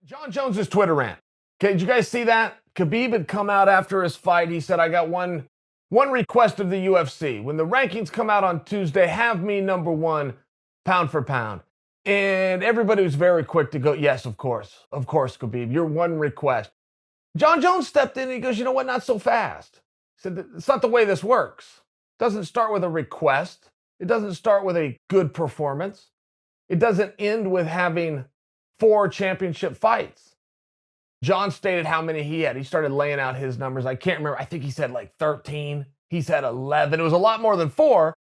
Jon Jones' Twitter rant. Okay, did you guys see that? Khabib had come out after his fight. He said, I got one request of the UFC. When the rankings come out on Tuesday, have me number one pound for pound. And everybody was very quick to go, yes, of course, Khabib, your one request. Jon Jones stepped in and he goes, you know what, not so fast. He said, it's not the way this works. It doesn't start with a request. It doesn't start with a good performance. It doesn't end with having 4 championship fights. Jon stated how many he had. He started laying out his numbers. I can't remember. I think he said like 13. He said 11. It was a lot more than 4.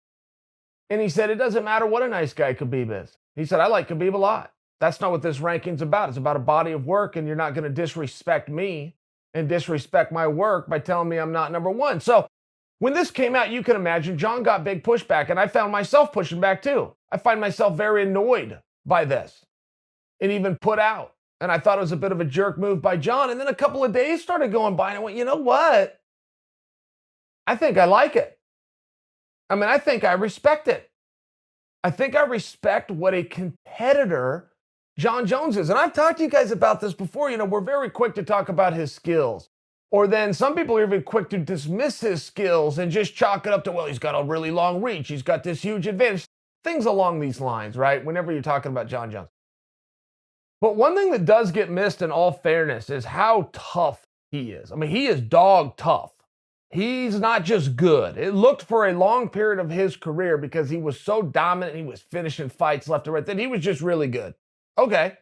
And he said, it doesn't matter what a nice guy Khabib is. He said, I like Khabib a lot. That's not what this ranking's about. It's about a body of work, and you're not going to disrespect me and disrespect my work by telling me I'm not number one. So when this came out, you can imagine Jon got big pushback, and I found myself pushing back too. I find myself very annoyed by this and even put out. And I thought it was a bit of a jerk move by Jon. And then a couple of days started going by, and I went, you know what? I think I like it. I mean, I think I respect it. I think I respect what a competitor Jon Jones is. And I've talked to you guys about this before. You know, we're very quick to talk about his skills. Or then some people are even quick to dismiss his skills and just chalk it up to, well, he's got a really long reach. He's got this huge advantage. Things along these lines, right? Whenever you're talking about Jon Jones. But one thing that does get missed in all fairness is how tough he is. I mean, he is dog tough. He's not just good. It looked for a long period of his career because he was so dominant. He was finishing fights left and right that he was just really good. Okay.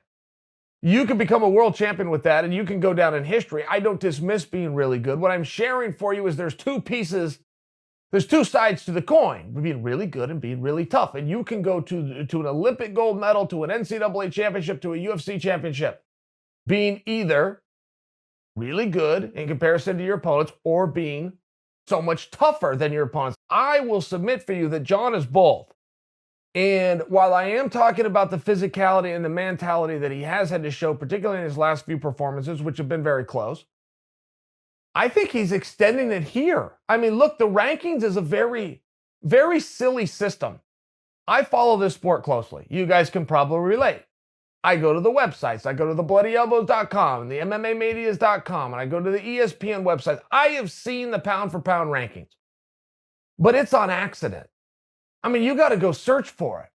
You can become a world champion with that, and you can go down in history. I don't dismiss being really good. What I'm sharing for you is there's two sides to the coin, being really good and being really tough. And you can go to an Olympic gold medal, to an NCAA championship, to a UFC championship, being either really good in comparison to your opponents or being so much tougher than your opponents. I will submit for you that Jon is both. And while I am talking about the physicality and the mentality that he has had to show, particularly in his last few performances, which have been very close, I think he's extending it here. I mean, look, the rankings is a very, very silly system. I follow this sport closely. You guys can probably relate. I go to the websites. I go to the bloodyelbows.com and the MMAmedias.com, and I go to the ESPN websites. I have seen the pound for pound rankings, but it's on accident. I mean, you got to go search for it.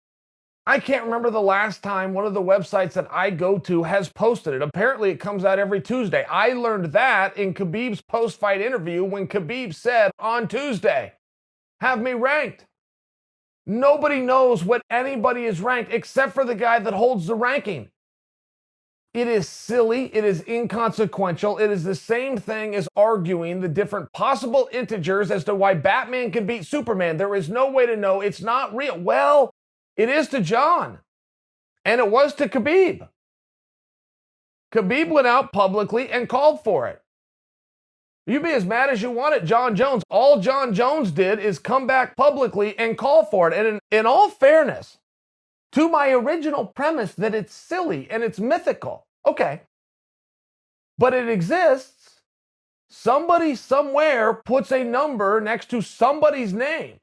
I can't remember the last time one of the websites that I go to has posted it. Apparently, it comes out every Tuesday. I learned that in Khabib's post-fight interview when Khabib said on Tuesday, have me ranked. Nobody knows what anybody is ranked except for the guy that holds the ranking. It is silly. It is inconsequential. It is the same thing as arguing the different possible integers as to why Batman can beat Superman. There is no way to know. It's not real. Well, it is to Jon, and it was to Khabib. Khabib went out publicly and called for it. You be as mad as you want at Jon Jones. All Jon Jones did is come back publicly and call for it. And in all fairness, to my original premise that it's silly and it's mythical, okay, but it exists. Somebody somewhere puts a number next to somebody's name.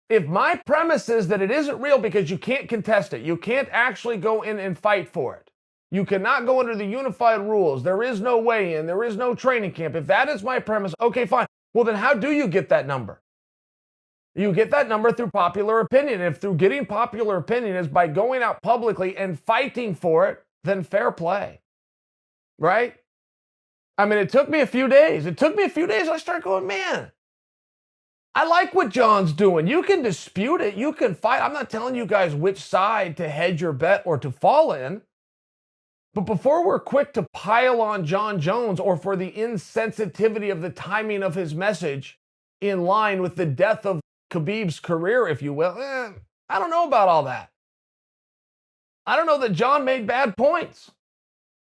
If my premise is that it isn't real because you can't contest it, you can't actually go in and fight for it, you cannot go under the unified rules, there is no weigh-in, there is no training camp. If that is my premise, okay, fine. Well, then how do you get that number? You get that number through popular opinion. If through getting popular opinion is by going out publicly and fighting for it, then fair play, right? I mean, it took me a few days. I started going, man, I like what Jon's doing. You can dispute it. You can fight. I'm not telling you guys which side to hedge your bet or to fall in. But before we're quick to pile on Jon Jones or for the insensitivity of the timing of his message in line with the death of Khabib's career, if you will, I don't know about all that. I don't know that Jon made bad points.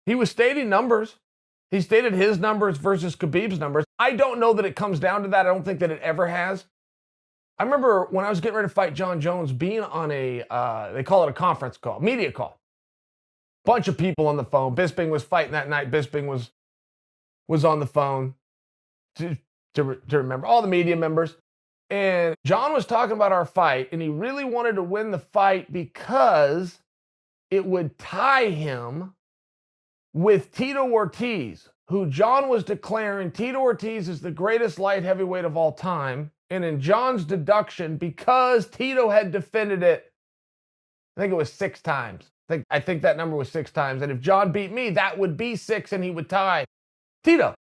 He was stating numbers. He stated his numbers versus Khabib's numbers. I don't know that it comes down to that. I don't think that it ever has. I remember when I was getting ready to fight Jon Jones, being on they call it a conference call, media call. Bunch of people on the phone. Bisping was fighting that night. Bisping was on the phone to remember all the media members. And Jon was talking about our fight, and he really wanted to win the fight because it would tie him with Tito Ortiz, who Jon was declaring Tito Ortiz is the greatest light heavyweight of all time. And in Jon's deduction, because Tito had defended it, I think it was 6 times. I think that number was 6 times. And if Jon beat me, that would be 6 and he would tie Tito.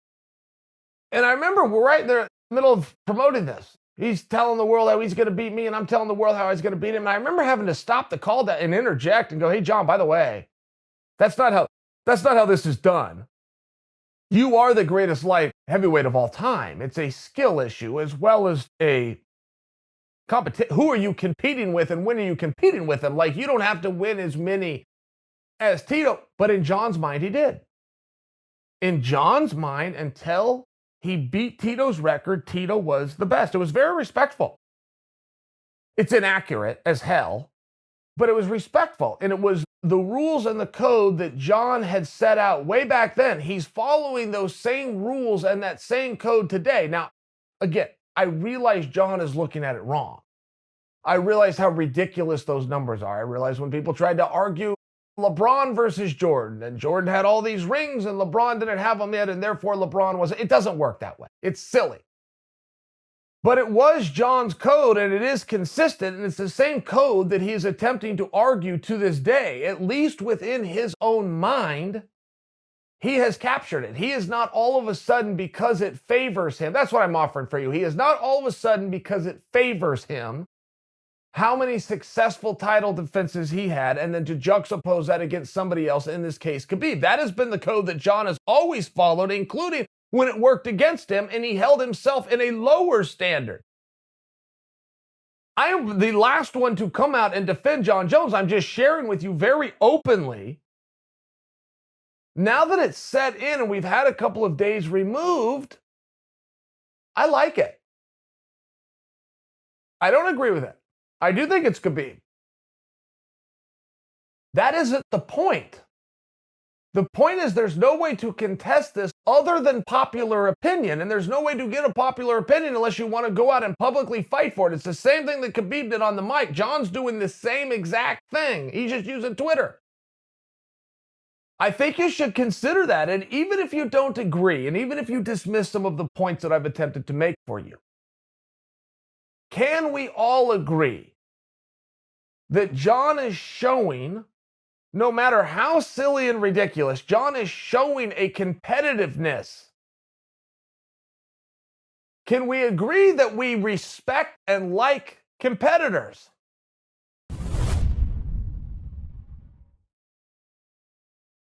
And I remember we're right there in the middle of promoting this. He's telling the world how he's going to beat me, and I'm telling the world how he's going to beat him. And I remember having to stop the call and interject and go, hey, Jon, by the way, that's not how this is done. You are the greatest light heavyweight of all time. It's a skill issue as well as a competition. Who are you competing with and when are you competing with him? Like, you don't have to win as many as Tito. But in Jon's mind, he did. In Jon's mind, until he beat Tito's record, Tito was the best. It was very respectful. It's inaccurate as hell, but it was respectful. And it was the rules and the code that Jon had set out way back then. He's following those same rules and that same code today. Now, again, I realize Jon is looking at it wrong. I realize how ridiculous those numbers are. I realize when people tried to argue LeBron versus Jordan, and Jordan had all these rings and LeBron didn't have them yet, and therefore LeBron wasn't. It doesn't work that way. It's silly. But it was Jon's code, and it is consistent, and it's the same code that he is attempting to argue to this day, at least within his own mind. He has captured it. He is not all of a sudden, because it favors him. That's what I'm offering for you. He is not all of a sudden, because it favors him, how many successful title defenses he had, and then to juxtapose that against somebody else, in this case, Khabib. That has been the code that Jon has always followed, including when it worked against him and he held himself in a lower standard. I am the last one to come out and defend Jon Jones. I'm just sharing with you very openly. Now that it's set in and we've had a couple of days removed, I like it. I don't agree with it. I do think it's Khabib. That isn't the point. The point is there's no way to contest this other than popular opinion, and there's no way to get a popular opinion unless you want to go out and publicly fight for it. It's the same thing that Khabib did on the mic. Jon's doing the same exact thing. He's just using Twitter. I think you should consider that, and even if you don't agree, and even if you dismiss some of the points that I've attempted to make for you, can we all agree that Jon is showing, no matter how silly and ridiculous, Jon is showing a competitiveness? Can we agree that we respect and like competitors?